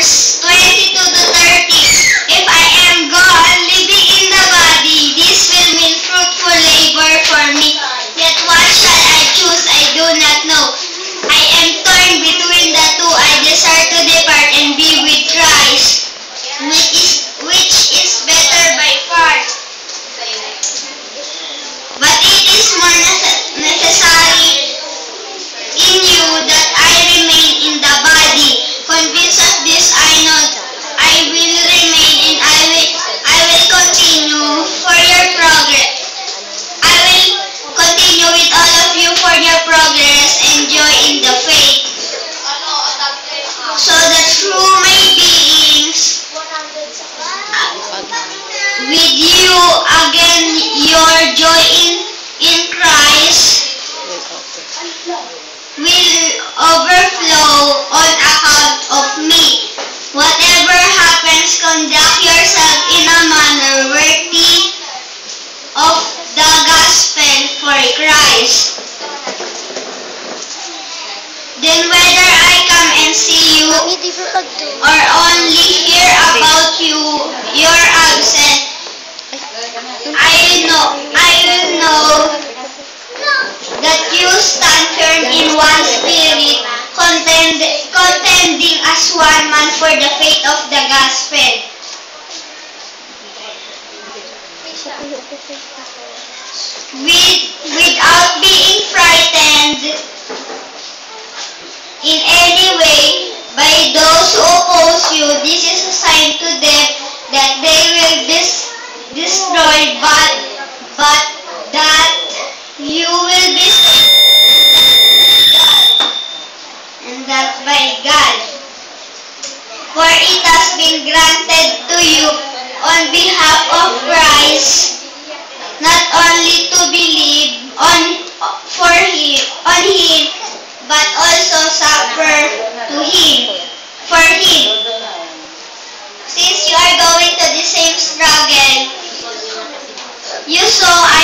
verse 22 to 30. If I am God, living in the body, this will mean fruitful labor for me. Yet what shall I choose? I do not know. I am torn between the two. I desire to depart and be with Christ, which is better by far. But it is more necessary in you that I remain in the body. Convinced of this, I know I will remain and I will continue for your progress. I will continue with all of you for your progress and joy in the faith, so that through my beings with you again, your joy in Christ will overflow on account of me. Whatever happens, conduct yourself in a manner worthy of the gospel for Christ. Then whether I come and see you or only hear about you, your absent, I will know that you stand firm in one spirit, contending as one man for the faith of the gospel. Without being frightened in any way by those who oppose you, this is a sign to them that they will destroyed, but that you will be saved, and that by God. For it has been granted to you on behalf of Christ, not only to believe on Him, but also suffer for Him. Since you are going to the same struggle, you saw I